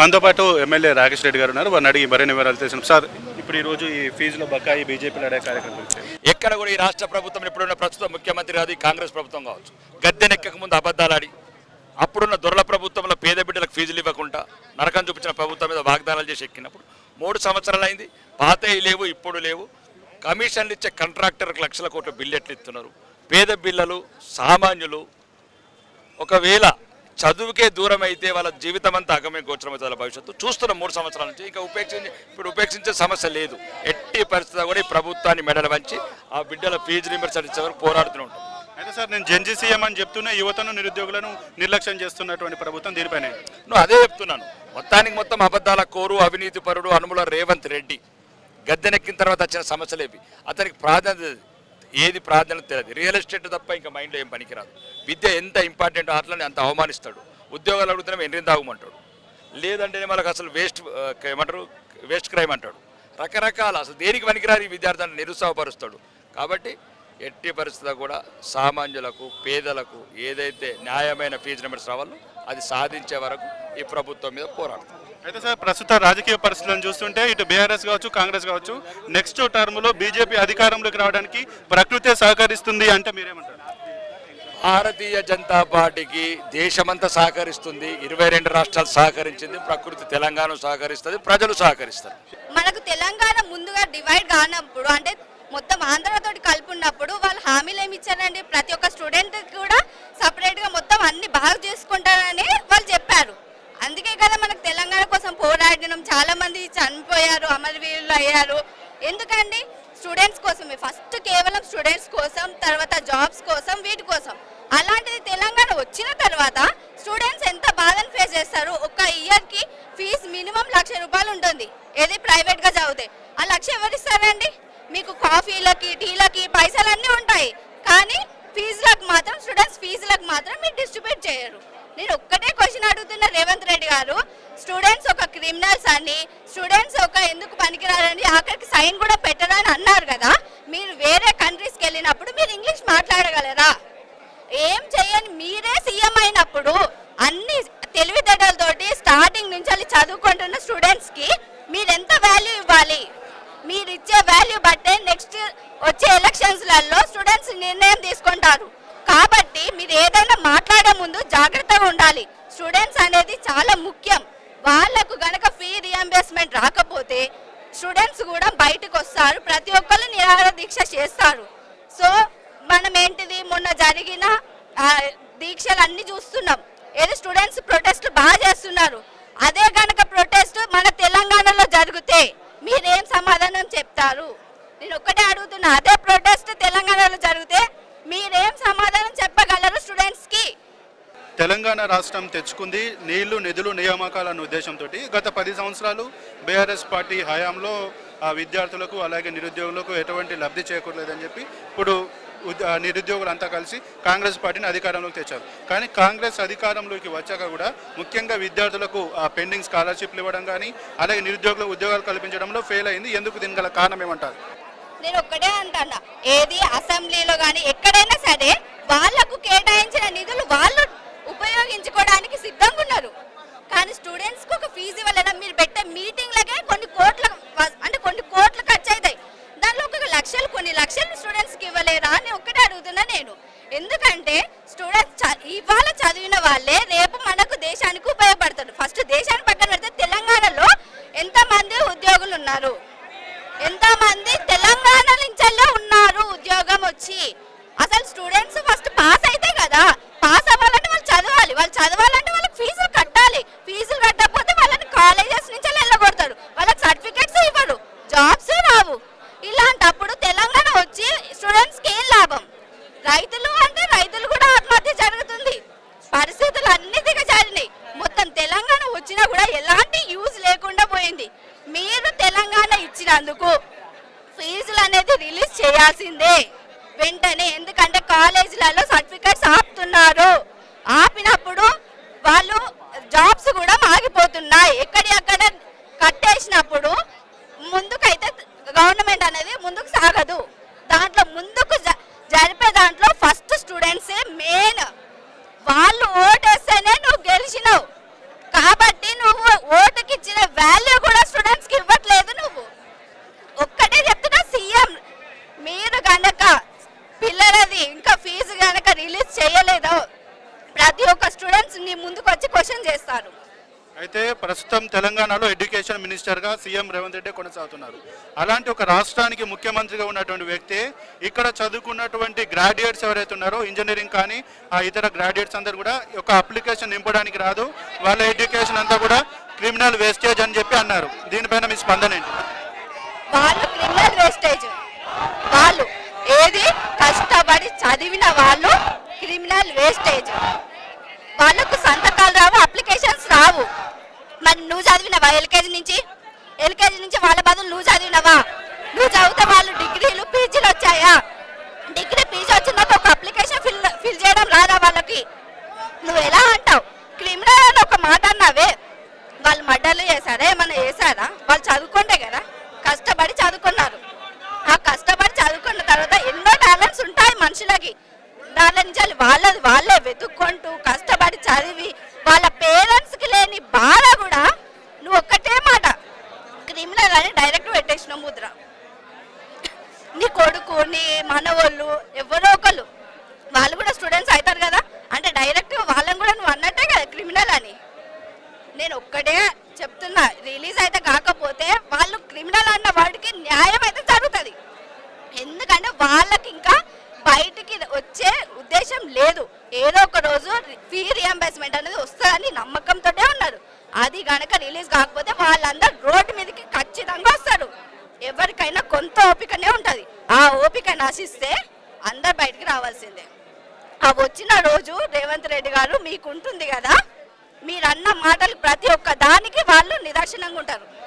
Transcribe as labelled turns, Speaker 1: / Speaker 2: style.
Speaker 1: మనతో పాటు ఎమ్మెల్యే రాకేష్ రెడ్డి గారు ఉన్నారు. వారిని అడిగి మరిన్ని వివరాలు తెలుసు. సార్, ఇప్పుడు ఈరోజు ఈ ఫీజులో బకాయి బీజేపీలో అడే కార్యక్రమం
Speaker 2: ఎక్కడ కూడా ఈ రాష్ట్ర ప్రభుత్వం ఇప్పుడున్న ప్రస్తుతం ముఖ్యమంత్రి కాదు, కాంగ్రెస్ ప్రభుత్వం కావచ్చు, గద్దెనెక్కక ముందు అబద్ధాలాడి అప్పుడున్న దొరల ప్రభుత్వంలో పేద బిడ్డలకు ఫీజులు ఇవ్వకుండా నరకం చూపించిన ప్రభుత్వం మీద వాగ్దానాలు చేసి ఎక్కినప్పుడు 3 సంవత్సరాలు అయింది. పాతవి లేవు, ఇప్పుడు లేవు. కమిషన్లు ఇచ్చే కాంట్రాక్టర్కి లక్షల కోట్ల బిల్లెట్లు ఇస్తున్నారు. పేద పిల్లలు సామాన్యులు ఒకవేళ చదువుకే దూరం అయితే వాళ్ళ జీవితం అంతా అగమే గోచరమైతే వాళ్ళ భవిష్యత్తు చూస్తున్నాం 3 సంవత్సరాల నుంచి. ఇంకా ఉపేక్షించే సమస్య లేదు. ఎట్టి పరిస్థితి కూడా ఈ ప్రభుత్వాన్ని మెడలు వంచి ఆ బిడ్డల ఫీజు రీయింబర్స్మెంట్ ఇచ్చే వరకు పోరాడుతూ ఉంటాం.
Speaker 1: అయితే సార్, నేను జెన్జీ సీఎం అని చెప్తున్నా యువతను నిరుద్యోగులను నిర్లక్ష్యం చేస్తున్నటువంటి ప్రభుత్వం దీనిపైన
Speaker 2: నువ్వు అదే చెప్తున్నాను. మొత్తం అబద్ధాల కోరు అవినీతి పరుడు అనుముల రేవంత్ రెడ్డి గద్దెనెక్కిన తర్వాత వచ్చిన సమస్యలేవి. అతనికి ఏది ప్రాధాన్యత తెలియదు. రియల్ ఎస్టేట్ తప్ప ఇంకా మైండ్లో ఏం పనికిరాదు. విద్య ఎంత ఇంపార్టెంట్ అట్లనే అంత అవమానిస్తాడు. ఉద్యోగాలు అడుగుతున్నాం ఎన్నింది తాగమంటాడు, లేదంటేనే మనకు అసలు వేస్ట్ క్రైమ్ అంటాడు. రకరకాల అసలు దేనికి పనికిరాదు ఈ విద్యార్థులను నిరుత్సాహపరుస్తాడు. కాబట్టి ఎట్టి పరిస్థితుల్లో కూడా సామాన్యులకు పేదలకు ఏదైతే న్యాయమైన ఫీజు రియంబర్స్ రావాలో అది సాధించే వరకు ఈ ప్రభుత్వం మీద పోరాడుతుంది.
Speaker 1: అయితే సార్, ప్రస్తుత రాజకీయ పరిస్థితులను చూస్తుంటే ఇటు బీఆర్ఎస్ కావచ్చు, కాంగ్రెస్ కావచ్చు, నెక్స్ట్ టర్మ్లో బీజేపీ అధికారంలోకి రావడానికి ప్రకృతే సహకరిస్తుంది అంటే మీరేమంటారు?
Speaker 2: భారతీయ జనతా పార్టీకి దేశమంతా సహకరిస్తుంది. 22 రాష్ట్రాలు సహకరించింది. ప్రకృతి తెలంగాణ సహకరిస్తుంది, ప్రజలు సహకరిస్తారు.
Speaker 3: మనకు తెలంగాణ ముందుగా డివైడ్ కానప్పుడు అంటే మొత్తం ఆంధ్రతోటి కలిపి ఉన్నప్పుడు వాళ్ళు హామీలు ఏమి ఇచ్చారండి? ప్రతి ఒక్క స్టూడెంట్ కూడా సపరేట్గా మొత్తం అన్ని బాగా చేసుకుంటారని వాళ్ళు చెప్పారు. అందుకే కదా మనకు తెలంగాణ కోసం పోరాడినం. చాలా మంది చనిపోయారు, అమరవీరులు అయ్యారు. ఎందుకండి? స్టూడెంట్స్ కోసమే. ఫస్ట్ కేవలం స్టూడెంట్స్ కోసం, తర్వాత జాబ్స్ కోసం, వీటి కోసం. అలాంటిది తెలంగాణ వచ్చిన తర్వాత స్టూడెంట్స్ ఎంత బాధను ఫేస్ చేస్తారు. ఒక ఇయర్కి ఫీజు మినిమం 1,00,000 రూపాయలు ఉంటుంది. ఏది ప్రైవేట్గా చదివితే ఆ 1,00,000 ఎవరిస్తారండి? మీకు కాఫీలకి టీలకి పైసలు అన్నీ ఉంటాయి, కానీ ఫీజులకు మాత్రం స్టూడెంట్స్ ఫీజులకు మాత్రం మీరు డిస్ట్రిబ్యూట్ చేయరు. నేను ఒక్కటే క్వశ్చన్ అడుగుతున్నా రేవంత్ రెడ్డి గారు. స్టూడెంట్స్ ఒక క్రిమినల్స్ అని, స్టూడెంట్స్ ఒక ఎందుకు పనికిరారని, ఆఖరికి సైన్ కూడా పెట్టరని అన్నారు కదా. మీరు వేరే కంట్రీస్కి వెళ్ళినప్పుడు మీరు ఇంగ్లీష్ మాట్లాడగలరా? ఏం చేయని మీరే సీఎం అయినప్పుడు అన్ని తెలివితేటలతోటి స్టార్టింగ్ నుంచి చదువుకుంటున్న స్టూడెంట్స్కి మీరు ఎంత వాల్యూ ఇవ్వాలి? మీరు ఇచ్చే వాల్యూ బట్టే నెక్స్ట్ వచ్చే ఎలక్షన్స్లలో స్టూడెంట్స్ నిర్ణయం తీసుకుంటారు. కాబట్టి మీరు ఏదైనా మాట్లాడే ముందు జాగ్రత్తగా ఉండాలి. స్టూడెంట్స్ అనేది చాలా ముఖ్యం. వాళ్ళకు గనక ఫీ రియంబర్స్మెంట్ రాకపోతే స్టూడెంట్స్ కూడా బయటకు వస్తారు, ప్రతి ఒక్కరు నిరాహార దీక్ష చేస్తారు. సో మనం ఏంటిది మొన్న జరిగిన దీక్షలు అన్ని చూస్తున్నాం. ఏదో స్టూడెంట్స్ ప్రొటెస్ట్ బాగా చేస్తున్నారు. అదే గనక ప్రొటెస్ట్ మన తెలంగాణలో జరిగితే మీరేం సమాధానం చెప్తారు? నేను ఒక్కటే అడుగుతున్నా. అదే ప్రొటెస్ట్ తెలంగాణలో జరిగితే మీరేం సమాధానం చెప్పగలరు స్టూడెంట్స్కి?
Speaker 1: తెలంగాణ రాష్ట్రం తెచ్చుకుంది నీళ్లు, నిధులు, నియామకాలు అన్న ఉద్దేశంతో గత 10 సంవత్సరాలు బీఆర్ఎస్ పార్టీ హయాంలో విద్యార్థులకు అలాగే నిరుద్యోగులకు ఎటువంటి లబ్ధి చేకూరలేదని చెప్పి ఇప్పుడు నిరుద్యోగులంతా కలిసి కాంగ్రెస్ పార్టీని అధికారంలోకి తెచ్చారు. కానీ కాంగ్రెస్ అధికారంలోకి వచ్చాక కూడా ముఖ్యంగా విద్యార్థులకు పెండింగ్ స్కాలర్షిప్లు ఇవ్వడం కానీ అలాగే నిరుద్యోగులకు ఉద్యోగాలు కల్పించడంలో ఫెయిల్ అయింది. ఎందుకు? దీని గల కారణం ఏమంటారు?
Speaker 3: నేను ఒక్కటే అంటున్నా, ఏది అసెంబ్లీలో కానీ ఎక్కడైనా సరే వాళ్లకు కేటాయించిన నిధులు వాళ్ళు ఉపయోగించుకోవడానికి సిద్ధంగా ఉన్నారు. కానీ స్టూడెంట్స్కి ఒక ఫీజు ఇవ్వాలన్నా మీరు పెట్టే మీటింగ్లకే కొన్ని కోట్లు ఖర్చు అవుతాయి. దానిలో కొన్ని లక్షలు స్టూడెంట్స్కి ఇవ్వలేరా అని ఒక్కటే అడుగుతున్నా నేను. ఎందుకంటే స్టూడెంట్స్ ఇవాళ చదివిన వాళ్ళే రేపు మనకు దేశానికి ఉపయోగపడతారు. ఫస్ట్ దేశాన్ని పక్కన పెడితే తెలంగాణలో ఎంతమంది ఉద్యోగులు ఉన్నారు? ఎంతమంది తెలంగాణ నుంచే ఉన్నారు ఉద్యోగం వచ్చి? అసలు స్టూడెంట్స్ ఫస్ట్ పాస్ అయితే కదా. పాస్ అవ్వాలంటే వాళ్ళు చదవాలి. వాళ్ళు చదవాలంటే వాళ్ళకి ఫీజులు కట్టాలి. ఫీజులు కట్టకపోతే వాళ్ళని కాలేజెస్ నుంచి వెళ్ళగొడతారు. వాళ్ళకి సర్టిఫికెట్స్ ఇవ్వరు, జాబ్స్ రావు. ఇలాంటప్పుడు తెలంగాణ వచ్చి స్టూడెంట్స్కి ఏం లాభం? రైతులు అంటే రైతులు కూడా ఆత్మహత్య జరుగుతుంది. పరిస్థితులు అన్ని దిగజారినాయి. మొత్తం తెలంగాణ వచ్చినా కూడా ఎలాంటి యూజ్ లేకుండా పోయింది. మీరు తెలంగాణ ఇచ్చినందుకు ఫీజులు అనేది రిలీజ్ చేయాల్సిందే వెంటనే. ఎందుకంటే కాలేజీలలో సర్టిఫికెట్స్ ఆపుతున్నారు. ఆపినప్పుడు వాళ్ళు జాబ్స్ కూడా ఆగిపోతున్నాయి. ఎక్కడెక్కడ కట్టేసినప్పుడు ముందుకైతే గవర్నమెంట్ అనేది ముందుకు సాగదు. దాంట్లో ముందుకు జరిపే దాంట్లో ఫస్ట్ స్టూడెంట్సే మెయిన్. వాళ్ళు ఓటేస్తేనే నువ్వు గెలిచినావు. కాబట్టి నువ్వు ఓటు
Speaker 1: అయితే ప్రస్తుతం తెలంగాణలో ఎడ్యుకేషన్ మినిస్టర్గా సీఎం రేవంత్ రెడ్డి కొనసాగుతున్నారు. అలాంటి ఒక రాష్ట్రానికి ముఖ్యమంత్రిగా ఉన్నటువంటి వ్యక్తి ఇక్కడ చదువుకున్నటువంటి గ్రాడ్యుయేట్స్ ఎవరైతే ఉన్నారో ఇంజనీరింగ్ కానీ ఆ ఇతర గ్రాడ్యుయేట్స్ అందరూ కూడా ఒక అప్లికేషన్ నింపడానికి రాదు, వాళ్ళ ఎడ్యుకేషన్ అంతా కూడా క్రిమినల్ వేస్టేజ్ అని చెప్పి అన్నారు. దీనిపైన మీ స్పందన ఏంటి?
Speaker 3: వాళ్ళు క్రిమినల్ వేస్టేజ్, వాళ్ళు ఏది కష్టపడి చదివిన వాళ్ళు క్రిమినల్ వేస్టేజ్. వాళ్ళకు సంతకాలు రావు, అప్లికేషన్స్ రావు. మరి నువ్వు చదివినవా ఎల్కేజీ నుంచి వాళ్ళ బదులు నువ్వు చదివినవా? నువ్వు చదివితే వాళ్ళు డిగ్రీలు పీజీలు వచ్చాయా? డిగ్రీ పీజీ వచ్చిన తర్వాత ఒక అప్లికేషన్ ఫిల్ చేయడం రాదా వాళ్ళకి? నువ్వు ఎలా అంటావు? క్రిమినల్ అని ఒక మాట అన్నావే, వాళ్ళు మర్డర్లు చేశారా, ఏమన్నా చేశారా? వాళ్ళు చదువుకుంటే కదా, కష్టపడి చదువుకున్నారు. ఆ కష్టపడి చదువుకున్న తర్వాత ఎన్నో టాలెంట్స్ ఉంటాయి మనుషులకి. దాని నుంచి వాళ్ళే వెతుక్కుంటూ కష్టపడి చదివి వాళ్ళ పేరెంట్స్కి లేని బాధ కూడా నువ్వు ఒక్కటే మాట క్రిమినల్ అని డైరెక్ట్ పెట్టేసినావు ముద్ర. నీ కొడుకు నీ మనవాళ్ళు ఎవరో ఒకళ్ళు వాళ్ళు కూడా స్టూడెంట్స్ అవుతారు కదా, అంటే డైరెక్ట్ వాళ్ళని కూడా నువ్వు అన్నట్టే కదా క్రిమినల్ అని. నేను ఒక్కటే చెప్తున్నా, రిలీజ్ అయితే కాకపోతే వాళ్ళు క్రిమినల్ అన్న వాడికి న్యాయం అయితే జరుగుతుంది. ఎందుకంటే వాళ్ళకి ఇంకా బయటికి వచ్చే ఉద్దేశం లేదు. ఏదో ఒక రోజు ఫీ రియంబర్స్మెంట్ అనేది వస్తుందని నమ్మకంతో ఉన్నారు. అది కనుక రిలీజ్ కాకపోతే వాళ్ళందరూ రోడ్డు మీదకి ఖచ్చితంగా వస్తారు. ఎవరికైనా కొంత ఓపికనే ఉంటుంది. ఆ ఓపిక నశిస్తే అందరు బయటికి రావాల్సిందే. ఆ వచ్చిన రోజు రేవంత్ రెడ్డి గారు మీకు ఉంటుంది కదా, మీరు అన్న మాటలు ప్రతి ఒక్క దానికి వాళ్ళు నిదర్శనంగా ఉంటారు.